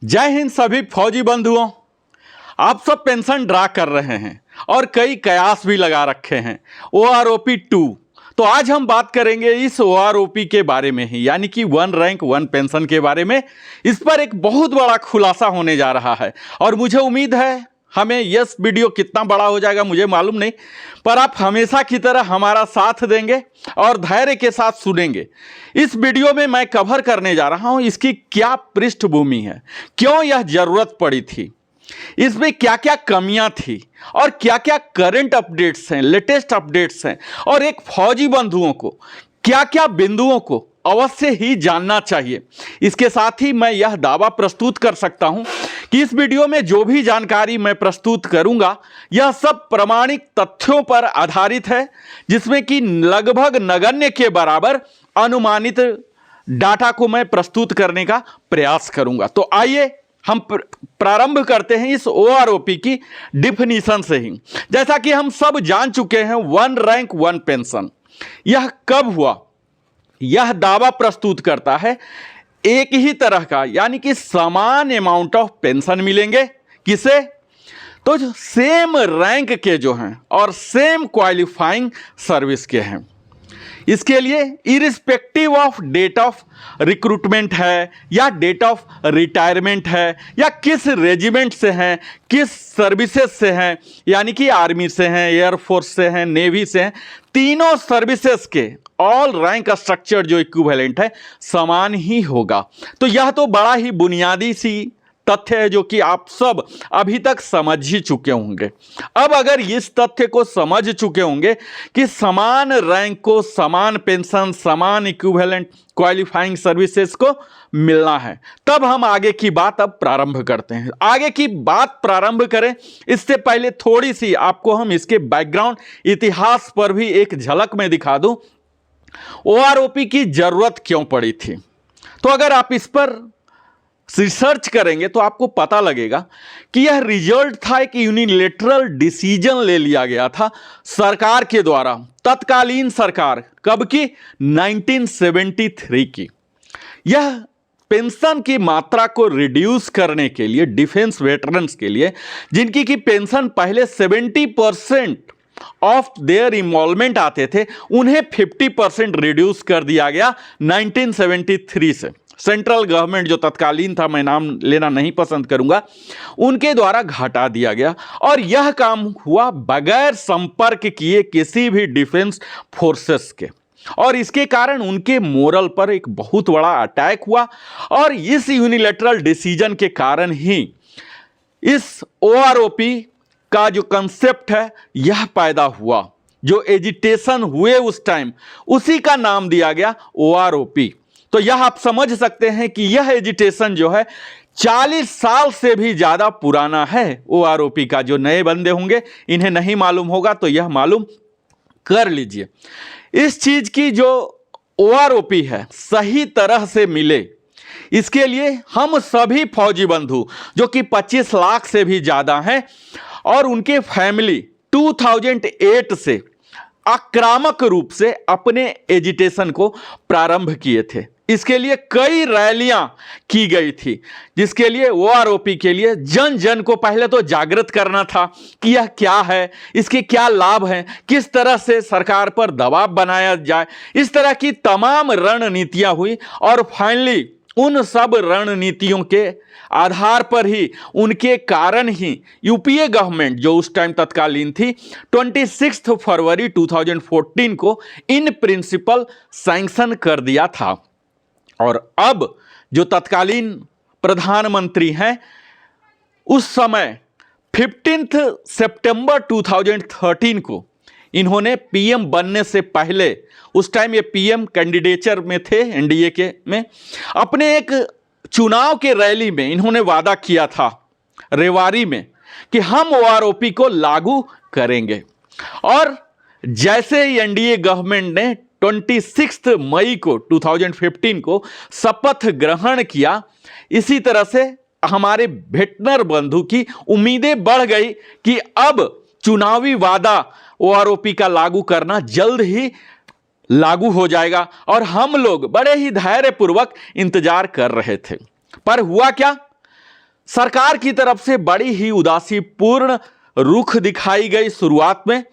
जय हिंद सभी फौजी बंधुओं। आप सब पेंशन ड्रा कर रहे हैं और कई कयास भी लगा रखे हैं OROP 2। तो आज हम बात करेंगे इस OROP के बारे में ही, यानी कि वन रैंक वन पेंशन के बारे में। इस पर एक बहुत बड़ा खुलासा होने जा रहा है और मुझे उम्मीद है हमें यह वीडियो कितना बड़ा हो जाएगा मुझे मालूम नहीं, पर आप हमेशा की तरह हमारा साथ देंगे और धैर्य के साथ सुनेंगे। इस वीडियो में मैं कवर करने जा रहा हूं इसकी क्या पृष्ठभूमि है, क्यों यह जरूरत पड़ी थी, इसमें क्या क्या कमियां थी और क्या क्या करंट अपडेट्स हैं, लेटेस्ट अपडेट्स हैं, और एक फौजी बंधुओं को क्या क्या बिंदुओं को अवश्य ही जानना चाहिए। इसके साथ ही मैं यह दावा प्रस्तुत कर सकता हूं कि इस वीडियो में जो भी जानकारी मैं प्रस्तुत करूंगा यह सब प्रामाणिक तथ्यों पर आधारित है, जिसमें कि लगभग नगण्य के बराबर अनुमानित डाटा को मैं प्रस्तुत करने का प्रयास करूंगा। तो आइए हम प्रारंभ करते हैं इस OROP की डिफिनीशन से ही। जैसा कि हम सब जान चुके हैं, वन रैंक वन पेंशन यह कब हुआ, यह दावा प्रस्तुत करता है एक ही तरह का, यानी कि समान अमाउंट ऑफ पेंशन मिलेंगे। किसे? तो सेम रैंक के जो हैं और सेम क्वालिफाइंग सर्विस के हैं। इसके लिए irrespective of date of recruitment है या डेट ऑफ रिटायरमेंट है या किस रेजिमेंट से हैं, किस सर्विसेज से हैं, यानी कि आर्मी से हैं, एयरफोर्स से हैं, नेवी से हैं, तीनों सर्विसेज के ऑल रैंक स्ट्रक्चर जो इक्विवेलेंट है समान ही होगा। तो यह तो बड़ा ही बुनियादी सी तथ्य है जो कि आप सब अभी तक समझ ही चुके होंगे। अब अगर इस तथ्य को समझ चुके होंगे कि समान रैंक को समान पेंशन, समान इक्विवेलेंट क्वालिफाइंग सर्विसेज को मिलना है, तब हम आगे की बात अब प्रारंभ करते हैं। आगे की बात प्रारंभ करें इससे पहले थोड़ी सी आपको हम इसके बैकग्राउंड इतिहास पर भी एक झलक में दिखा दूं। OROP की जरूरत क्यों पड़ी थी? तो अगर आप इस पर रिसर्च करेंगे तो आपको पता लगेगा कि यह रिजल्ट था एक यूनिलेटरल डिसीजन ले लिया गया था सरकार के द्वारा, तत्कालीन सरकार। कब की? 1973 की। यह पेंशन की मात्रा को रिड्यूस करने के लिए डिफेंस वेटरन्स के लिए, जिनकी की पेंशन पहले 70% ऑफ देयर इन्वॉल्वमेंट आते थे, उन्हें 50% रिड्यूस कर दिया गया 1973 से। सेंट्रल गवर्नमेंट जो तत्कालीन था, मैं नाम लेना नहीं पसंद करूंगा, उनके द्वारा घटा दिया गया। और यह काम हुआ बगैर संपर्क किए किसी भी डिफेंस फोर्सेस के, और इसके कारण उनके मोरल पर एक बहुत बड़ा अटैक हुआ। और इस यूनिलैटरल डिसीजन के कारण ही इस OROP का जो कंसेप्ट है यह पैदा हुआ। जो एजिटेशन हुए उस टाइम, उसी का नाम दिया गया OROP। तो यह आप समझ सकते हैं कि यह एजिटेशन जो है 40 साल से भी ज्यादा पुराना है OROP का। जो नए बंदे होंगे इन्हें नहीं मालूम होगा तो यह मालूम कर लीजिए। इस चीज की जो OROP है सही तरह से मिले, इसके लिए हम सभी फौजी बंधु जो कि 25 लाख से भी ज्यादा हैं और उनके फैमिली 2008 से आक्रामक रूप से अपने एजिटेशन को प्रारंभ किए थे। इसके लिए कई रैलियां की गई थी, जिसके लिए OROP के लिए जन जन को पहले तो जागृत करना था कि यह क्या है, इसके क्या लाभ हैं, किस तरह से सरकार पर दबाव बनाया जाए। इस तरह की तमाम रणनीतियां हुई और फाइनली उन सब रणनीतियों के आधार पर ही, उनके कारण ही UPA गवर्नमेंट जो उस टाइम तत्कालीन थी 26 फरवरी 2014 को इन प्रिंसिपल सैंक्शन कर दिया था। और अब जो तत्कालीन प्रधानमंत्री हैं उस समय 15 सितंबर 2013 को इन्होंने PM बनने से पहले, उस टाइम ये PM कैंडिडेचर में थे NDA के में, अपने एक चुनाव के रैली में इन्होंने वादा किया था रेवाड़ी में कि हम OROP को लागू करेंगे। और जैसे ही NDA गवर्नमेंट ने 26 मई को 2015 को शपथ ग्रहण किया, इसी तरह से हमारे भेटनर बंधु की उम्मीदें बढ़ गई कि अब चुनावी वादा OROP का लागू करना जल्द ही लागू हो जाएगा। और हम लोग बड़े ही धैर्यपूर्वक इंतजार कर रहे थे। पर हुआ क्या? सरकार की तरफ से बड़ी ही उदासीपूर्ण रुख दिखाई गई। शुरुआत में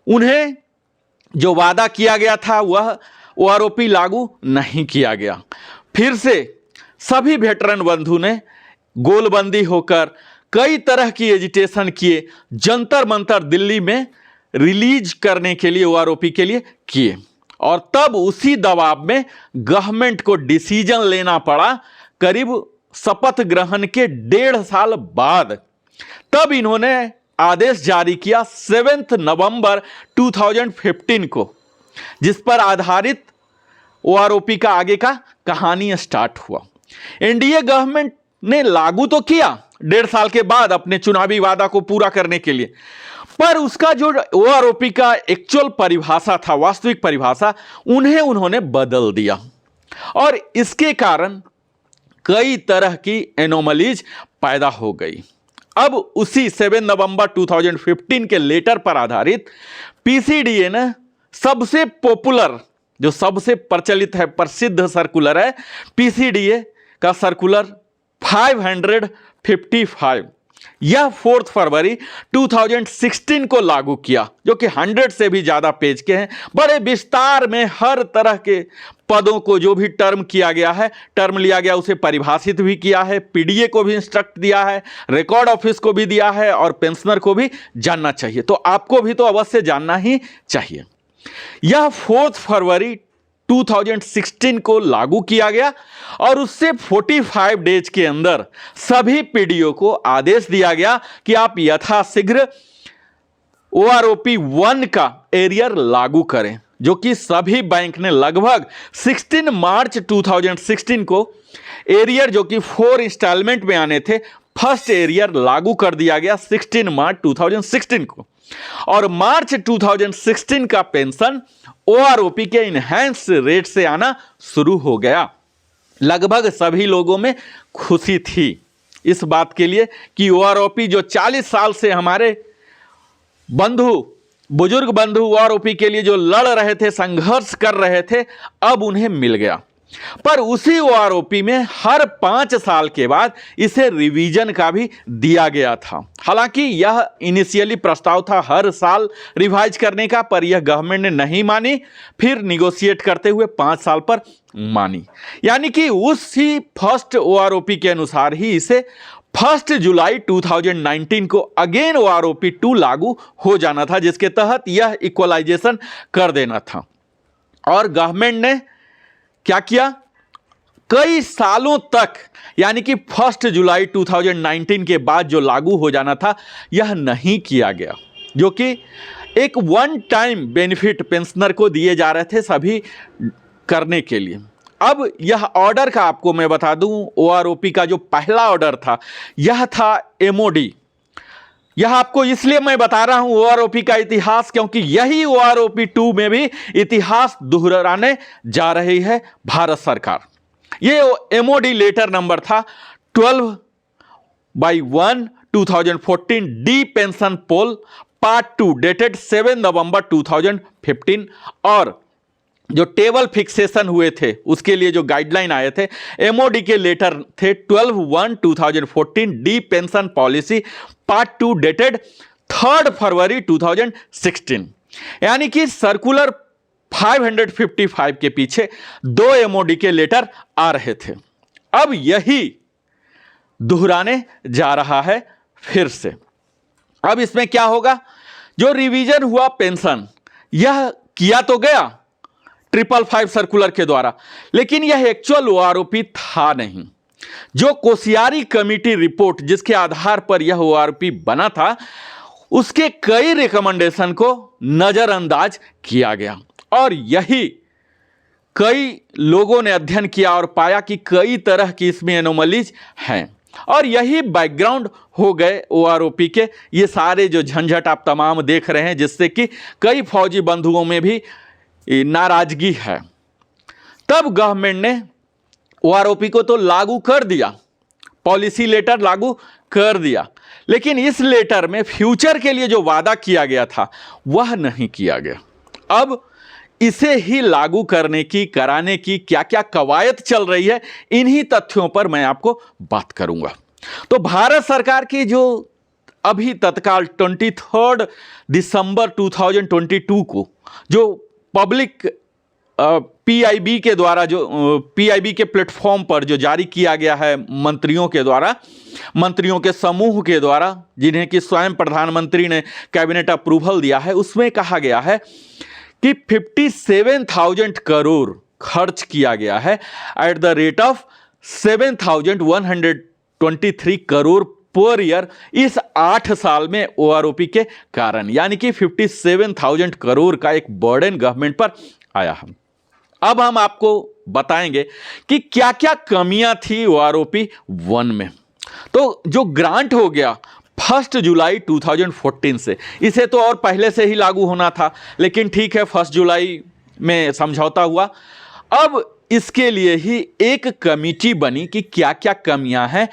उन्हें जो वादा किया गया था वह ओआरओपी लागू नहीं किया गया। फिर से सभी वेटरन बंधु ने गोलबंदी होकर कई तरह की एजिटेशन किए, जंतर मंतर दिल्ली में रिलीज करने के लिए ओआरओपी के लिए किए, और तब उसी दबाव में गवर्नमेंट को डिसीजन लेना पड़ा करीब शपथ ग्रहण के 1.5 साल बाद। तब इन्होंने आदेश जारी किया 7 नवंबर 2015 को, जिस पर आधारित ओआरओपी का आगे का कहानी स्टार्ट हुआ। एनडीए गवर्नमेंट ने लागू तो किया 1.5 साल के बाद अपने चुनावी वादा को पूरा करने के लिए, पर उसका जो ओआरओपी का एक्चुअल परिभाषा था, वास्तविक परिभाषा, उन्होंने बदल दिया, और इसके कारण कई तरह की एनोमलीज पैदा हो गई। अब उसी 7 नवंबर 2015 के लेटर पर आधारित पीसीडीए ने सबसे पॉपुलर, जो सबसे प्रचलित है, प्रसिद्ध सर्कुलर है पीसीडीए का सर्कुलर 555, यह 4 फरवरी 2016 को लागू किया, जो कि 100 से भी ज्यादा पेज के हैं। बड़े विस्तार में हर तरह के पदों को जो भी टर्म किया गया है, टर्म लिया गया, उसे परिभाषित भी किया है, पीडीए को भी इंस्ट्रक्ट दिया है, रिकॉर्ड ऑफिस को भी दिया है, और पेंशनर को भी जानना चाहिए। तो आपको भी तो अवश्य जानना ही चाहिए। यह 4 फरवरी 2016 को लागू किया गया, और उससे 45 डेज के अंदर सभी पीडीओ को आदेश दिया गया कि आप यथाशीघ्र ओआरओपी 1 का एरियर लागू करें, जो कि सभी बैंक ने लगभग 16 मार्च 2016 को एरियर, जो कि 4 इंस्टॉलमेंट में आने थे, फर्स्ट एरियर लागू कर दिया गया 16 मार्च 2016 को। और मार्च 2016 का पेंशन ओआरओपी के इनहैंस रेट से आना शुरू हो गया। लगभग सभी लोगों में खुशी थी इस बात के लिए कि ओआरओपी, जो 40 साल से हमारे बंधु, बुजुर्ग बंधु ओआरओपी के लिए जो लड़ रहे थे, संघर्ष कर रहे थे, अब उन्हें मिल गया। पर उसी ओआरओपी में हर 5 साल के बाद इसे रिवीजन का भी दिया गया था। हालांकि यह इनिशियली प्रस्ताव था हर साल रिवाइज करने का, पर यह गवर्नमेंट ने नहीं मानी, फिर निगोशिएट करते हुए 5 साल पर मानी। यानी कि उसी फर्स्ट ओआरओपी के अनुसार ही इसे 1 जुलाई 2019 को अगेन ओआरओपी 2 लागू हो जाना था, जिसके तहत यह इक्वलाइजेशन कर देना था। और गवर्नमेंट ने क्या किया, कई सालों तक, यानी कि 1 जुलाई 2019 के बाद जो लागू हो जाना था, यह नहीं किया गया, जो कि एक वन टाइम बेनिफिट पेंशनर को दिए जा रहे थे सभी करने के लिए। अब यह ऑर्डर का आपको मैं बता दूं, ओआरओपी का जो पहला ऑर्डर था, यह था एमओडी। यह आपको इसलिए मैं बता रहा हूं ओआरओपी का इतिहास, क्योंकि यही ओआरओपी 2 में भी इतिहास दोहराने जा रही है भारत सरकार। यह एमओडी लेटर नंबर था 12/1 2014 डी पेंशन पोल पार्ट 2 डेटेड 7 नवंबर 2015, और जो टेबल फिक्सेशन हुए थे उसके लिए जो गाइडलाइन आए थे, एमओडी के लेटर थे 12/1 2014 D pension policy part 2 dated 3 फरवरी 2016। यानी कि सर्कुलर 555 के पीछे 2 एमओडी के लेटर आ रहे थे। अब यही दोहराने जा रहा है फिर से। अब इसमें क्या होगा, जो रिवीजन हुआ पेंशन, यह किया तो गया 555 सर्कुलर के द्वारा, लेकिन यह एक्चुअल ओआरओपी था नहीं। जो कोसियारी कमेटी रिपोर्ट, जिसके आधार पर यह ओआरओपी बना था, उसके कई रिकमेंडेशन को नजरअंदाज किया गया, और यही कई लोगों ने अध्ययन किया और पाया कि कई तरह की इसमें एनोमलीज हैं, और यही बैकग्राउंड हो गए ओआरओपी के ये सारे जो झंझट आप तमाम देख रहे हैं, जिससे कि कई फौजी बंधुओं में भी नाराजगी है। तब गवर्नमेंट ने ओआरओपी को तो लागू कर दिया, पॉलिसी लेटर लागू कर दिया, लेकिन इस लेटर में फ्यूचर के लिए जो वादा किया गया था वह नहीं किया गया। अब इसे ही लागू करने की, कराने की क्या क्या कवायद चल रही है, इन्हीं तथ्यों पर मैं आपको बात करूंगा। तो भारत सरकार की जो अभी तत्काल 23 दिसंबर 2022 को जो पब्लिक पीआईबी के द्वारा जो पीआईबी के प्लेटफॉर्म पर जो जारी किया गया है मंत्रियों के द्वारा, मंत्रियों के समूह के द्वारा, जिन्हें कि स्वयं प्रधानमंत्री ने कैबिनेट अप्रूवल दिया है, उसमें कहा गया है कि 57,000 करोड़ खर्च किया गया है at the rate of 7,123 crore per year इस 8 साल में ओआरओपी के कारण, यानी कि 57,000 करोड़ का एक बर्डन गवर्नमेंट पर आया है। अब हम आपको बताएंगे कि क्या क्या कमियां थी ओआरओपी 1 में। तो जो ग्रांट हो गया 1 जुलाई 2014 से, इसे तो और पहले से ही लागू होना था, लेकिन ठीक है 1 जुलाई में समझौता हुआ। अब इसके लिए ही एक कमेटी बनी कि क्या क्या कमियां हैं,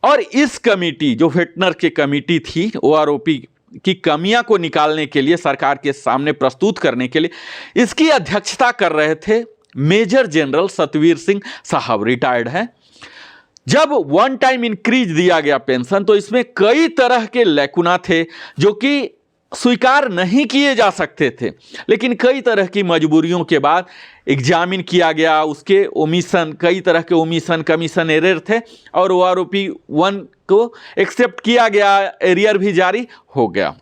और इस कमेटी जो वेटनर की कमेटी थी ओआरओपी की कमियां को निकालने के लिए, सरकार के सामने प्रस्तुत करने के लिए, इसकी अध्यक्षता कर रहे थे मेजर जनरल सतवीर सिंह साहब, रिटायर्ड हैं। जब वन टाइम इंक्रीज दिया गया पेंशन, तो इसमें कई तरह के लैकुना थे जो कि स्वीकार नहीं किए जा सकते थे, लेकिन कई तरह की मजबूरियों के बाद एग्जामिन किया गया। उसके ओमिशन, कई तरह के ओमिशन कमीशन एरर थे, और ओआरओपी 1 को एक्सेप्ट किया गया, एरियर भी जारी हो गया।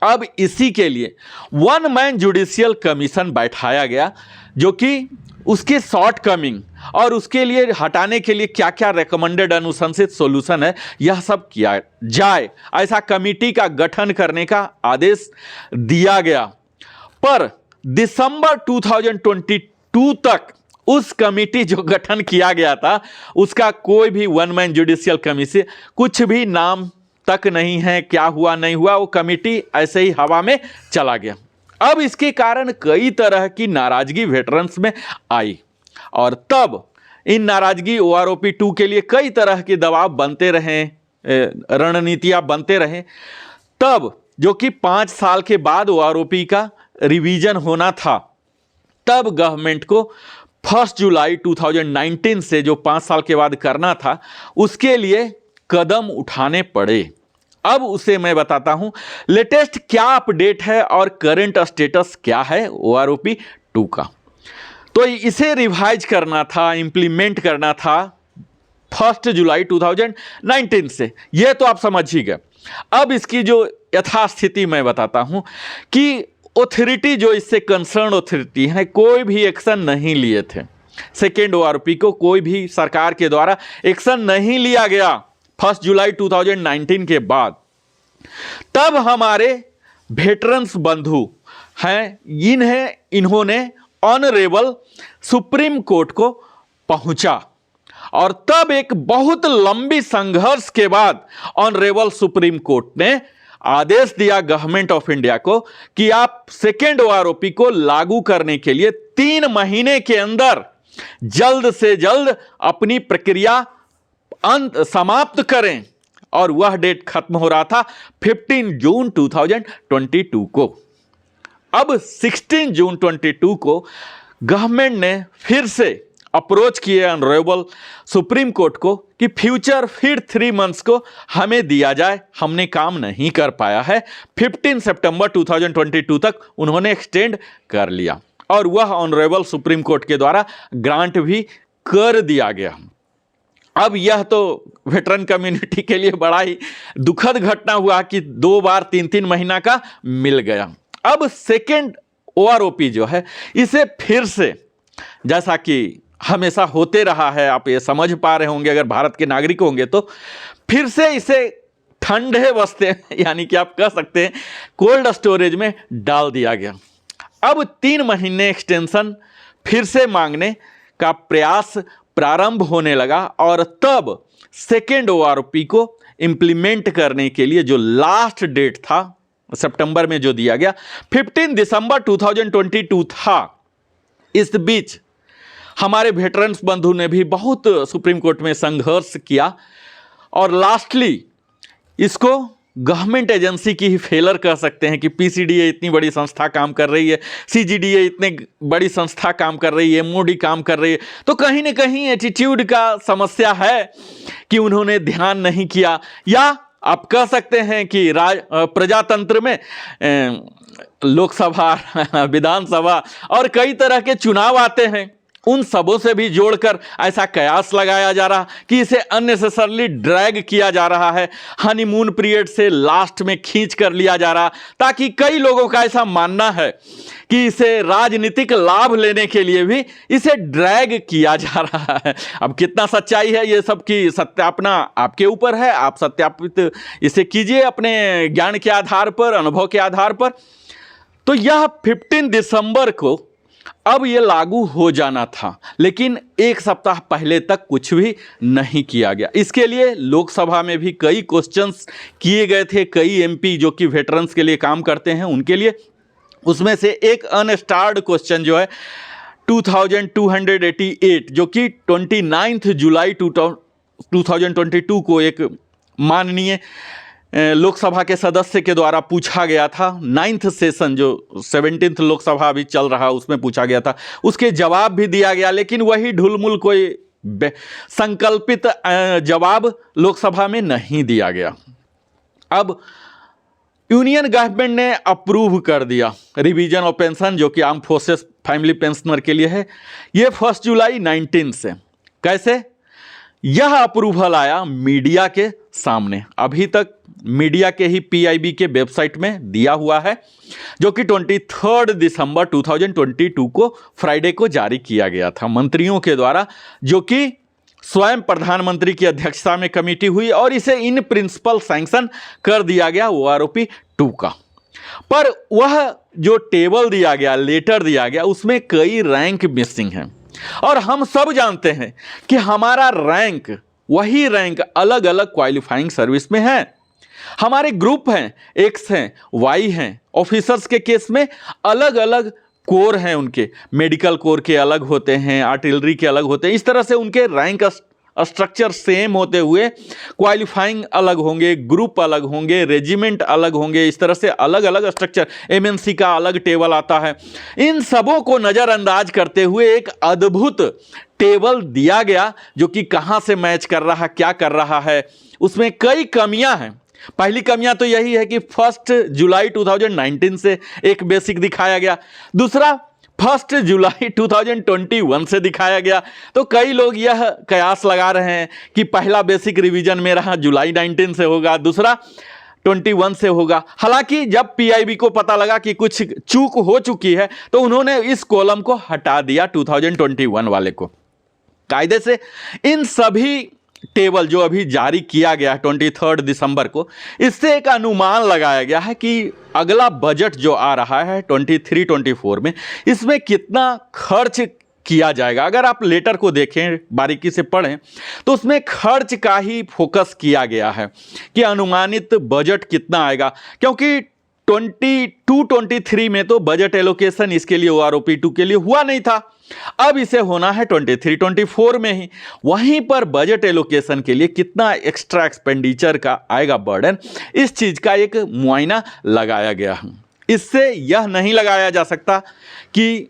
अब इसी के लिए 1 मैन जुडिशियल कमीशन बैठाया गया, जो कि उसके शॉर्ट कमिंग और उसके लिए हटाने के लिए क्या क्या रेकमेंडेड अनुशंसित सॉल्यूशन है, यह सब किया जाए, ऐसा कमेटी का गठन करने का आदेश दिया गया। पर दिसंबर 2022 तक उस कमेटी जो गठन किया गया था, उसका कोई भी 1 मैन जुडिशियल कमीशन, कुछ भी नाम तक नहीं है। क्या हुआ नहीं हुआ, वो कमेटी ऐसे ही हवा में चला गया। अब इसके कारण कई तरह की नाराजगी वेटरन्स में आई, और तब इन नाराजगी ओआरओपी 2 के लिए कई तरह के दबाव बनते रहे, रणनीतियां बनते रहे। तब जो कि 5 साल के बाद ओआरओपी का रिवीजन होना था, तब गवर्नमेंट को 1 जुलाई 2019 से जो 5 साल के बाद करना था, उसके लिए कदम उठाने पड़े। अब उसे मैं बताता हूं, लेटेस्ट क्या अपडेट है और करंट स्टेटस क्या है ओआरओपी 2 का। तो इसे रिवाइज करना था, इंप्लीमेंट करना था 1 जुलाई 2019 से, यह तो आप समझ ही गए। अब इसकी जो यथास्थिति मैं बताता हूं कि ऑथोरिटी जो इससे कंसर्न ऑथोरिटी है, कोई भी एक्शन नहीं लिए थे। सेकेंड ओआरओपी को कोई भी सरकार के द्वारा एक्शन नहीं लिया गया 1 जुलाई 2019 के बाद। तब हमारे वेटरन्स बंधु हैं, इन्होंने ऑनरेबल सुप्रीम कोर्ट को पहुंचा, और तब एक बहुत लंबी संघर्ष के बाद ऑनरेबल सुप्रीम कोर्ट ने आदेश दिया गवर्नमेंट ऑफ इंडिया को कि आप सेकेंड ओआरओपी को लागू करने के लिए 3 महीने के अंदर जल्द से जल्द अपनी प्रक्रिया समाप्त करें, और वह डेट खत्म हो रहा था 15 जून 2022 को। अब 16 जून 22 को गवर्नमेंट ने फिर से अप्रोच किए ऑनरेबल सुप्रीम कोर्ट को कि फ्यूचर फिर 3 मंथ्स को हमें दिया जाए, हमने काम नहीं कर पाया है। 15 सितंबर 2022 तक उन्होंने एक्सटेंड कर लिया, और वह ऑनरेबल सुप्रीम कोर्ट के द्वारा ग्रांट भी कर दिया गया। अब यह तो वेटरन कम्युनिटी के लिए बड़ा ही दुखद घटना हुआ कि 2 बार 3-3 महीना का मिल गया। अब सेकेंड ओआरओपी जो है, इसे फिर से, जैसा कि हमेशा होते रहा है, आप ये समझ पा रहे होंगे अगर भारत के नागरिक होंगे तो, फिर से इसे ठंडे बस्ते यानी कि आप कह सकते हैं कोल्ड स्टोरेज में डाल दिया गया। अब 3 महीने एक्सटेंशन फिर से मांगने का प्रयास प्रारंभ होने लगा, और तब सेकेंड ओआरओपी को इंप्लीमेंट करने के लिए जो लास्ट डेट था सितंबर में जो दिया गया 15 दिसंबर 2022 था। इस बीच हमारे वेटरन्स बंधु ने भी बहुत सुप्रीम कोर्ट में संघर्ष किया, और लास्टली इसको गवर्नमेंट एजेंसी की ही फेलर कह सकते हैं कि पीसीडीए इतनी बड़ी संस्था काम कर रही है, सीजीडीए इतनी बड़ी संस्था काम कर रही है, मोडी काम कर रही है, तो कहीं ना कहीं एटीट्यूड का समस्या है कि उन्होंने ध्यान नहीं किया। या आप कह सकते हैं कि प्रजातंत्र में लोकसभा, विधानसभा और कई तरह के चुनाव आते हैं, उन सबों से भी जोड़कर ऐसा कयास लगाया जा रहा कि इसे अननेसेसरली ड्रैग किया जा रहा है, हनीमून पीरियड से लास्ट में खींच कर लिया जा रहा, ताकि कई लोगों का ऐसा मानना है कि इसे राजनीतिक लाभ लेने के लिए भी इसे ड्रैग किया जा रहा है। अब कितना सच्चाई है ये सब की सत्यापना आपके ऊपर है, आप सत्यापित इसे कीजिए अपने ज्ञान के आधार पर, अनुभव के आधार पर। तो यह 15 दिसंबर को अब ये लागू हो जाना था, लेकिन एक सप्ताह पहले तक कुछ भी नहीं किया गया। इसके लिए लोकसभा में भी कई क्वेश्चंस किए गए थे, कई एमपी जो कि वेटरन्स के लिए काम करते हैं उनके लिए। उसमें से एक अनस्टार्ड क्वेश्चन जो है 2288 जो कि 29 जुलाई 2022 को एक माननीय लोकसभा के सदस्य के द्वारा पूछा गया था। 9th सेशन जो 17th लोकसभा अभी चल रहा उसमें पूछा गया था, उसके जवाब भी दिया गया, लेकिन वही ढुलमुल कोई संकल्पित जवाब लोकसभा में नहीं दिया गया। अब यूनियन गवर्नमेंट ने अप्रूव कर दिया रिवीजन ऑफ पेंशन जो कि आर्म फोर्सेस फैमिली पेंशनर के लिए है, ये 1 जुलाई 19 से। कैसे यह अप्रूवल आया? मीडिया के सामने। अभी तक मीडिया के ही पीआईबी के वेबसाइट में दिया हुआ है, जो कि 23 दिसंबर 2022 को फ्राइडे को जारी किया गया था मंत्रियों के द्वारा, जो कि स्वयं प्रधानमंत्री की अध्यक्षता में कमेटी हुई और इसे इन प्रिंसिपल सैंक्शन कर दिया गया ओआरओपी 2 का। पर वह जो टेबल दिया गया, लेटर दिया गया, उसमें कई रैंक मिसिंग हैं और हम सब जानते हैं कि हमारा रैंक, वही रैंक अलग अलग क्वालिफाइंग सर्विस में है। हमारे ग्रुप हैं, एक्स हैं, वाई हैं। ऑफिसर्स के केस में अलग अलग कोर हैं, उनके मेडिकल कोर के अलग होते हैं, आर्टिलरी के अलग होते हैं। इस तरह से उनके रैंक स्ट्रक्चर सेम होते हुए क्वालिफाइंग अलग होंगे, ग्रुप अलग होंगे, रेजिमेंट अलग होंगे। इस तरह से अलग अलग स्ट्रक्चर, एमएनसी का अलग टेबल आता है। इन सबों को नज़रअंदाज करते हुए एक अद्भुत टेबल दिया गया, जो कि कहाँ से मैच कर रहा, क्या कर रहा है। उसमें कई कमियां हैं। पहली कमियां तो यही है कि 1 जुलाई 2019 से एक बेसिक दिखाया गया, दूसरा 1 जुलाई 2021 से दिखाया गया। तो कई लोग यह कयास लगा रहे हैं कि पहला बेसिक रिवीजन मेरा जुलाई 19 से होगा, दूसरा 21 से होगा। हालांकि जब पीआईबी को पता लगा कि कुछ चूक हो चुकी है, तो उन्होंने इस कॉलम को हटा दिया 2021 वाले को। कायदे से इन सभी टेबल जो अभी जारी किया गया है 23 दिसंबर को, इससे एक अनुमान लगाया गया है कि अगला बजट जो आ रहा है 23-24 में, इसमें कितना खर्च किया जाएगा। अगर आप लेटर को देखें, बारीकी से पढ़ें, तो उसमें खर्च का ही फोकस किया गया है कि अनुमानित बजट कितना आएगा। क्योंकि 22-23 में तो बजट एलोकेशन इसके लिए ओआरओपी 2 के लिए हुआ नहीं था, अब इसे होना है 23-24 में ही। वहीं पर बजट एलोकेशन के लिए कितना एक्स्ट्रा एक्सपेंडिचर का आएगा बर्डन, इस चीज का एक मुआयना लगाया गया है। इससे यह नहीं लगाया जा सकता कि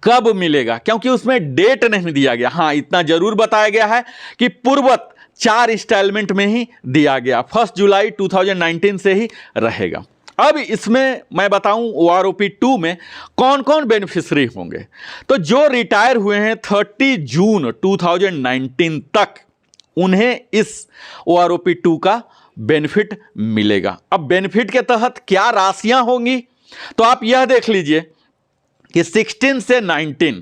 कब मिलेगा, क्योंकि उसमें डेट नहीं दिया गया। हाँ, इतना जरूर बताया गया है कि पूर्ववत 4 इंस्टॉलमेंट में ही दिया गया, 1 जुलाई 2019 से ही रहेगा। अब इसमें मैं बताऊं ओआरओपी 2 में कौन कौन बेनिफिशरी होंगे। तो जो रिटायर हुए हैं 30 जून 2019 तक, उन्हें इस ओआरओपी 2 का बेनिफिट मिलेगा। अब बेनिफिट के तहत क्या राशियां होंगी, तो आप यह देख लीजिए कि 16 से 19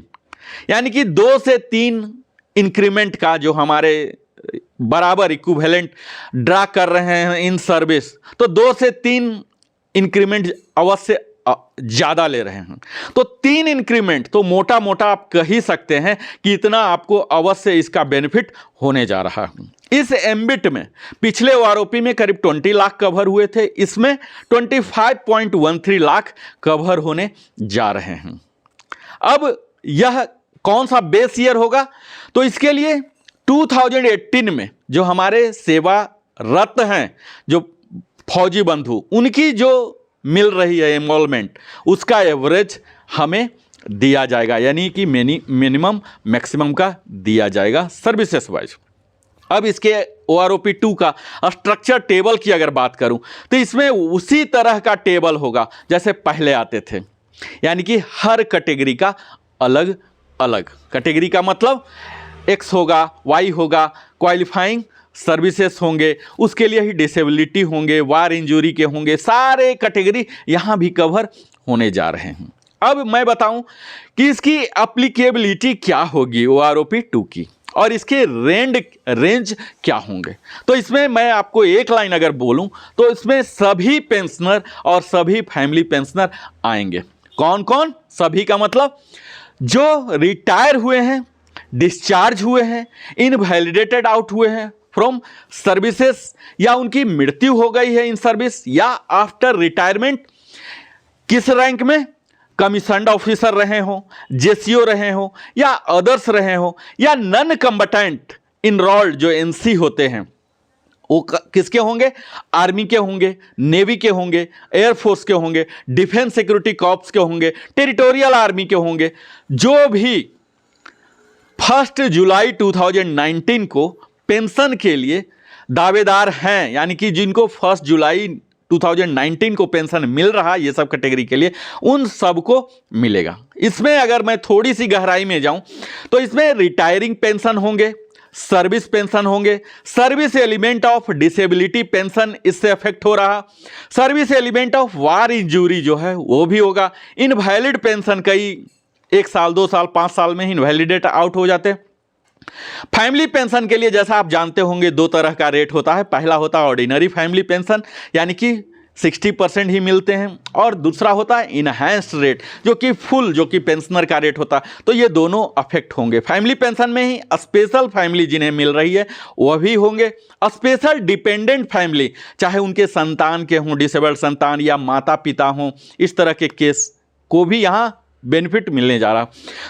यानी कि 2 से 3 इंक्रीमेंट का जो हमारे बराबर इक्विवेलेंट ड्रा कर रहे हैं इन सर्विस, तो 2 से 3 इंक्रीमेंट अवश्य ज़्यादा ले रहे हैं। तो 3 इंक्रीमेंट तो मोटा मोटा आप कह ही सकते हैं कि इतना आपको अवश्य इसका बेनिफिट होने जा रहा है। इस एम्बिट में पिछले ओआरओपी में करीब 20 लाख कवर हुए थे, इसमें 25.13 लाख कवर होने जा रहे हैं। अब यह कौन सा बेस ईयर होगा, तो इसके लिए 2018 में जो हमारे सेवारत हैं, जो फौजी बंधु, उनकी जो मिल रही है एनरोलमेंट, उसका एवरेज हमें दिया जाएगा, यानी कि मिनिमम मैक्सिमम का दिया जाएगा सर्विसेज वाइज। अब इसके OROP 2 का स्ट्रक्चर टेबल की अगर बात करूं तो इसमें उसी तरह का टेबल होगा जैसे पहले आते थे, यानी कि हर कैटेगरी का अलग अलग। कैटेगरी का मतलब X होगा, Y होगा, क्वालिफाइंग सर्विसेज होंगे, उसके लिए ही डिसेबिलिटी होंगे, वार इंजरी के होंगे, सारे कैटेगरी यहाँ भी कवर होने जा रहे हैं। अब मैं बताऊं कि इसकी एप्लीकेबिलिटी क्या होगी OROP 2 की, और इसके रेंज क्या होंगे। तो इसमें मैं आपको एक लाइन अगर बोलूं तो इसमें सभी पेंशनर और सभी फैमिली पेंशनर आएंगे। कौन कौन? सभी का मतलब जो रिटायर हुए हैं, डिस्चार्ज हुए हैं, इनवैलिडेटेड आउट हुए हैं फ्रॉम सर्विसेज, या उनकी मृत्यु हो गई है इन सर्विस, या आफ्टर रिटायरमेंट किस रैंक में, कमीशन्ड ऑफिसर रहे हो, JCO रहे हो, या अदर्स रहे हो, या नॉन कम्बटेंट इनरोल्ड जो NC होते हैं वो किसके होंगे? आर्मी के होंगे, नेवी के होंगे, एयरफोर्स के होंगे, डिफेंस सिक्योरिटी कॉर्प्स के होंगे, टेरिटोरियल आर्मी के होंगे। जो भी 1 जुलाई 2019 को पेंशन के लिए दावेदार हैं, यानी कि जिनको 1 जुलाई 2019 को पेंशन मिल रहा है, ये सब कैटेगरी के लिए उन सबको मिलेगा। इसमें अगर मैं थोड़ी सी गहराई में जाऊं तो इसमें रिटायरिंग पेंशन होंगे, सर्विस पेंशन होंगे, service element of disability pension इससे अफेक्ट हो रहा, service element of war injury जो है वो भी होगा, इनवैलिड पेंशन कई 1 साल 2 साल 5 साल में ही इनवैलिडेट आउट हो जाते हैं। फैमिली पेंशन के लिए जैसा आप जानते होंगे 2 तरह का रेट होता है। पहला होता है ऑर्डिनरी फैमिली पेंशन, यानी कि 60% ही मिलते हैं, और दूसरा होता है इनहैंस्ड रेट जो कि फुल, जो कि पेंशनर का रेट होता है। तो ये दोनों अफेक्ट होंगे। फैमिली पेंशन में ही स्पेशल फैमिली जिन्हें मिल रही है वह भी होंगे, स्पेशल डिपेंडेंट फैमिली चाहे उनके संतान के हों, डिसेबल्ड संतान या माता पिता हों, इस तरह के केस को भी यहाँ बेनिफिट मिलने जा रहा।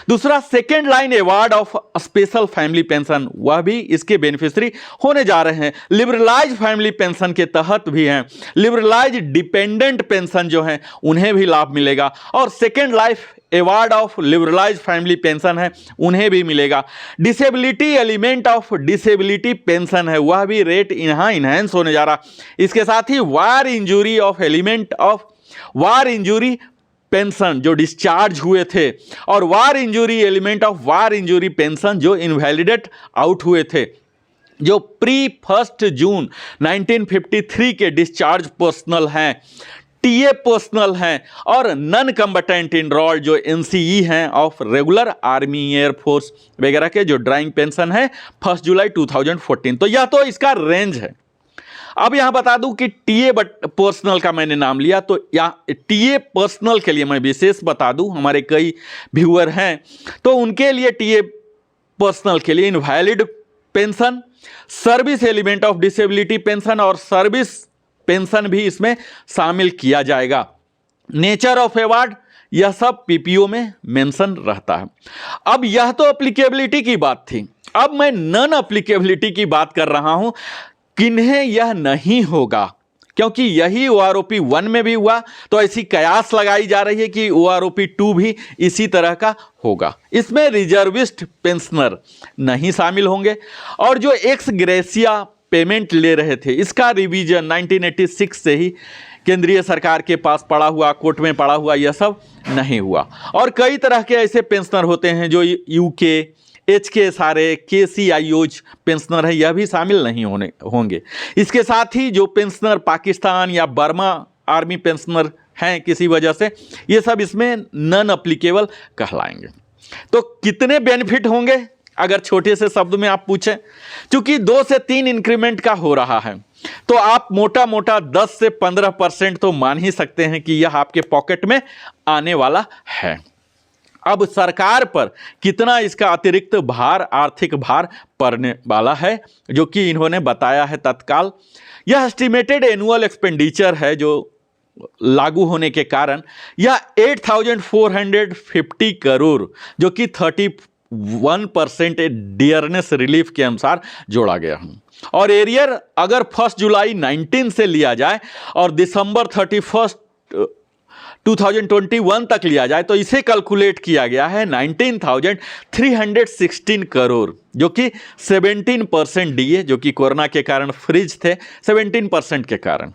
दूसरा second line award of special family pension, वह भी इसके बेनिफिशियरी होने जा रहे हैं। लिबरलाइज फैमिली पेंशन के तहत भी हैं, लिबरलाइज डिपेंडेंट पेंशन जो हैं उन्हें भी लाभ मिलेगा, और second life award of liberalise family pension है उन्हें भी मिलेगा। Disability element of disability pension है, वह भी रेट यहाँ इनहेंस होने जा रहा। इसके साथ ही war injury of element of war injury pension जो डिस्चार्ज हुए थे, और war injury element of war injury pension जो इनवैलिडेट आउट हुए थे, जो प्री 1 जून 1953 के डिस्चार्ज पर्सनल हैं, TA पर्सनल हैं, और नॉन कम्बटेंट इनरोल्ड जो NCE हैं ऑफ रेगुलर आर्मी एयरफोर्स वगैरह के जो ड्राइंग पेंशन है 1 जुलाई 2014। तो यह तो इसका रेंज है। अब यहां बता दूं कि TA पर्सनल का मैंने नाम लिया, तो यहाँ TA पर्सनल के लिए मैं विशेष बता दूं, हमारे कई व्यूअर हैं तो उनके लिए TA पर्सनल के लिए invalid pension, service element of disability pension और सर्विस पेंशन भी इसमें शामिल किया जाएगा। नेचर ऑफ अवार्ड यह सब PPO में मेंशन रहता है। अब यह तो एप्लीकेबिलिटी की बात थी, अब मैं नॉन एप्लीकेबिलिटी की बात कर रहा हूं। किन्हें यह नहीं होगा, क्योंकि यही OROP 1 में भी हुआ, तो ऐसी कयास लगाई जा रही है कि OROP 2 भी इसी तरह का होगा। इसमें रिजर्विस्ट पेंशनर नहीं शामिल होंगे, और जो एक्स ग्रेसिया पेमेंट ले रहे थे इसका रिवीजन 1986 से ही केंद्रीय सरकार के पास पड़ा हुआ, कोर्ट में पड़ा हुआ, यह सब नहीं हुआ। और कई तरह के ऐसे पेंशनर होते हैं जो UK HK KCIOज पेंशनर है, यह भी शामिल नहीं होंगे। इसके साथ ही जो पेंशनर पाकिस्तान या बर्मा आर्मी पेंशनर हैं किसी वजह से, ये सब इसमें नॉन एप्लीकेबल कहलाएंगे। तो कितने बेनिफिट होंगे अगर छोटे से शब्द में आप पूछें, क्योंकि 2 से 3 इंक्रीमेंट का हो रहा है, तो आप मोटा मोटा 10 से 15% तो मान ही सकते हैं कि यह आपके पॉकेट में आने वाला है। अब सरकार पर कितना इसका अतिरिक्त भार, आर्थिक भार पड़ने वाला है, जो कि इन्होंने बताया है तत्काल। यह एस्टिमेटेड एनुअल एक्सपेंडिचर है जो लागू होने के कारण यह 8,450 करोड़, जो कि 31% डियरनेस रिलीफ के अनुसार जोड़ा गया है। और एरियर अगर 1 जुलाई 19 से लिया जाए और दिसंबर 31 2021 तक लिया जाए तो इसे कैलकुलेट किया गया है 19,316 करोड़, जो कि 17% डीए, जो कि कोरोना के कारण फ्रीज थे 17% के कारण।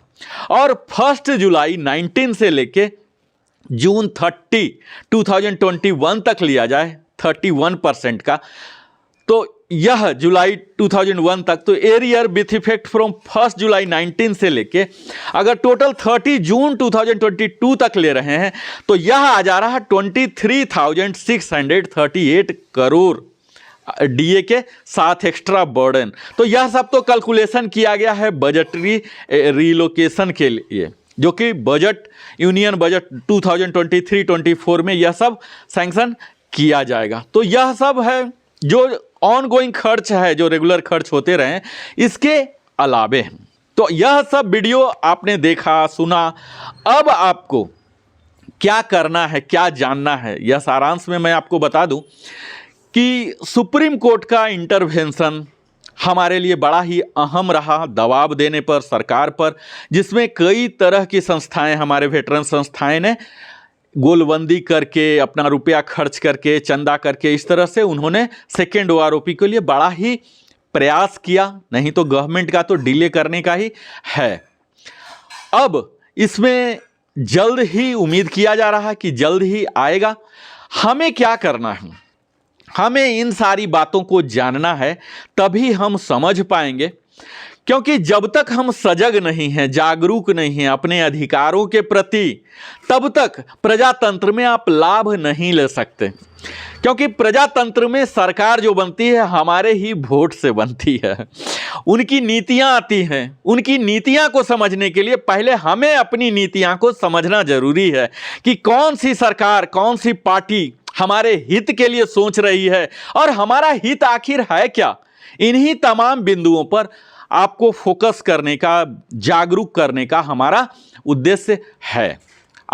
और 1 जुलाई 19 से लेके जून 30 2021 तक लिया जाए 31% का, तो यह जुलाई 2001 तक, तो एरियर विथ इफेक्ट फ्रॉम 1 जुलाई 19 से लेके अगर टोटल 30 जून 2022 तक ले रहे हैं तो यह आ जा रहा है 23,638 करोड़ डीए के साथ एक्स्ट्रा बर्डन। तो यह सब तो कैलकुलेशन किया गया है बजटरी रिलोकेशन के लिए, जो कि बजट यूनियन बजट 2023-24 में यह सब सैंक्शन किया जाएगा। तो यह सब है जो ऑन गोइंग खर्च है, जो रेगुलर खर्च होते रहे इसके अलावे। तो यह सब वीडियो आपने देखा सुना, अब आपको क्या करना है, क्या जानना है, यह सारांश में मैं आपको बता दूं कि सुप्रीम कोर्ट का इंटरवेंशन हमारे लिए बड़ा ही अहम रहा दबाव देने पर सरकार पर, जिसमें कई तरह की संस्थाएं, हमारे वेटरन संस्थाएं ने गोलबंदी करके, अपना रुपया खर्च करके, चंदा करके, इस तरह से उन्होंने सेकेंड ओआरओपी के लिए बड़ा ही प्रयास किया। नहीं तो गवर्नमेंट का तो डिले करने का ही है। अब इसमें जल्द ही उम्मीद किया जा रहा है कि जल्द ही आएगा। हमें क्या करना है, हमें इन सारी बातों को जानना है, तभी हम समझ पाएंगे। क्योंकि जब तक हम सजग नहीं हैं, जागरूक नहीं हैं अपने अधिकारों के प्रति, तब तक प्रजातंत्र में आप लाभ नहीं ले सकते। क्योंकि प्रजातंत्र में सरकार जो बनती है हमारे ही वोट से बनती है, उनकी नीतियां आती हैं। उनकी नीतियां को समझने के लिए पहले हमें अपनी नीतियां को समझना जरूरी है कि कौन सी सरकार, कौन सी पार्टी हमारे हित के लिए सोच रही है और हमारा हित आखिर है क्या। इन्हीं तमाम बिंदुओं पर आपको फोकस करने का, जागरूक करने का हमारा उद्देश्य है।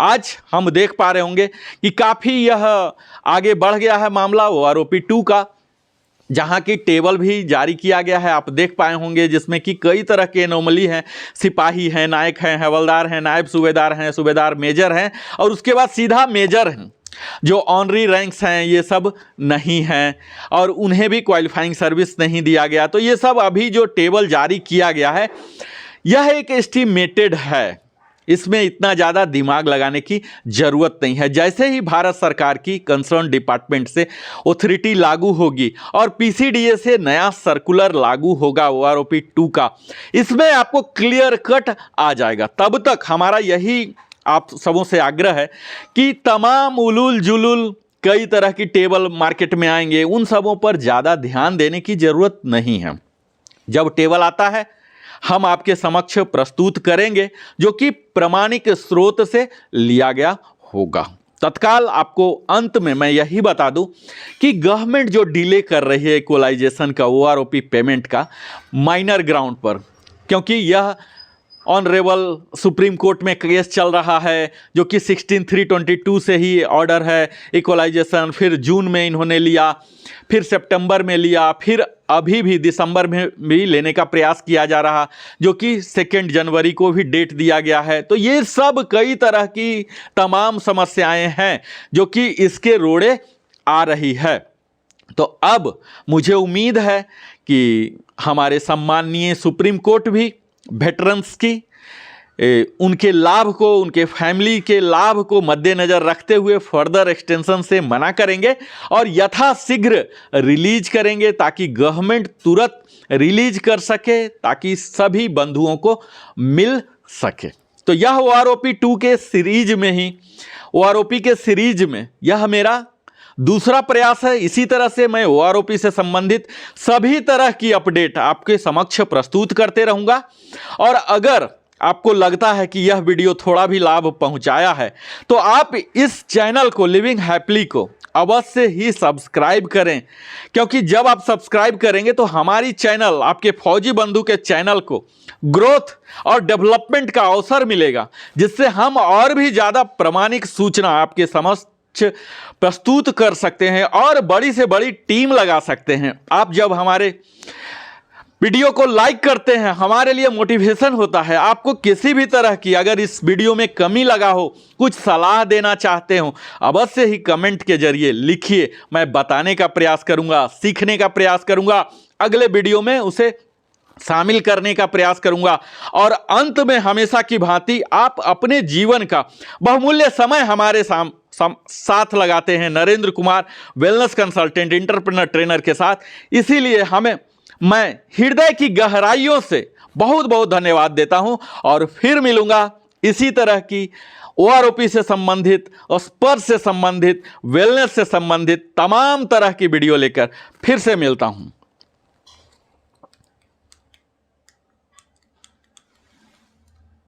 आज हम देख पा रहे होंगे कि काफ़ी यह आगे बढ़ गया है मामला ओआरओपी 2 का, जहां की टेबल भी जारी किया गया है, आप देख पाए होंगे, जिसमें कि कई तरह के एनोमली हैं। सिपाही हैं, नायक हैं, हवलदार हैं, नायब सूबेदार हैं, सूबेदार मेजर हैं, और उसके बाद सीधा मेजर हैं। जो ऑनरी रैंक्स हैं ये सब नहीं हैं और उन्हें भी क्वालिफाइंग सर्विस नहीं दिया गया। तो ये सब अभी जो टेबल जारी किया गया है यह एक एस्टिमेटेड है, इसमें इतना ज़्यादा दिमाग लगाने की ज़रूरत नहीं है। जैसे ही भारत सरकार की कंसर्न डिपार्टमेंट से ऑथोरिटी लागू होगी और पीसीडीए से नया सर्कुलर लागू होगा ओआरओपी 2 का, इसमें आपको क्लियर कट आ जाएगा। तब तक हमारा यही आप सबों से आग्रह है कि तमाम उलूल जुलूल कई तरह की टेबल मार्केट में आएंगे, उन सबों पर ज़्यादा ध्यान देने की ज़रूरत नहीं है। जब टेबल आता है हम आपके समक्ष प्रस्तुत करेंगे, जो कि प्रामाणिक स्रोत से लिया गया होगा। तत्काल आपको अंत में मैं यही बता दूं कि गवर्नमेंट जो डिले कर रही है इक्वलाइजेशन का, ओआरओपी पेमेंट का, माइनर ग्राउंड पर, क्योंकि यह ऑनरेबल सुप्रीम कोर्ट में केस चल रहा है, जो कि 16/3/22 से ही ऑर्डर है इक्वलाइजेशन। फिर जून में इन्होंने लिया, फिर सितंबर में लिया, फिर अभी भी दिसंबर में भी लेने का प्रयास किया जा रहा, जो कि 2 जनवरी को भी डेट दिया गया है। तो ये सब कई तरह की तमाम समस्याएं हैं जो कि इसके रोड़े आ रही है। तो अब मुझे उम्मीद है कि हमारे सम्माननीय सुप्रीम कोर्ट भी वेटरन्स की उनके लाभ को, उनके फैमिली के लाभ को मद्देनज़र रखते हुए फर्दर एक्सटेंशन से मना करेंगे और यथाशीघ्र रिलीज करेंगे, ताकि गवर्नमेंट तुरंत रिलीज कर सके, ताकि सभी बंधुओं को मिल सके। तो यह ओआरओपी 2 के सीरीज में ही, ओआरओपी के सीरीज में यह मेरा दूसरा प्रयास है। इसी तरह से मैं ओआरओपी से संबंधित सभी तरह की अपडेट आपके समक्ष प्रस्तुत करते रहूँगा। और अगर आपको लगता है कि यह वीडियो थोड़ा भी लाभ पहुंचाया है तो आप इस चैनल को, लिविंग हैप्पीली को, अवश्य ही सब्सक्राइब करें, क्योंकि जब आप सब्सक्राइब करेंगे तो हमारी चैनल, आपके फौजी बंधु के चैनल को ग्रोथ और डेवलपमेंट का अवसर मिलेगा, जिससे हम और भी ज़्यादा प्रामाणिक सूचना आपके समक्ष प्रस्तुत कर सकते हैं और बड़ी से बड़ी टीम लगा सकते हैं। आप जब हमारे वीडियो को लाइक करते हैं, हमारे लिए मोटिवेशन होता है। आपको किसी भी तरह की अगर इस वीडियो में कमी लगा हो, कुछ सलाह देना चाहते हो, अवश्य ही कमेंट के जरिए लिखिए। मैं बताने का प्रयास करूंगा, सीखने का प्रयास करूंगा, अगले वीडियो में उसे शामिल करने का प्रयास करूंगा। और अंत में हमेशा की भांति आप अपने जीवन का बहुमूल्य समय हमारे साथ लगाते हैं Narendra Kumar wellness consultant entrepreneur trainer के साथ। इसीलिए मैं हृदय की गहराइयों से बहुत बहुत धन्यवाद देता हूं और फिर मिलूंगा इसी तरह की OROP से संबंधित, स्पर्श से संबंधित, वेलनेस से संबंधित तमाम तरह की वीडियो लेकर फिर से मिलता हूं।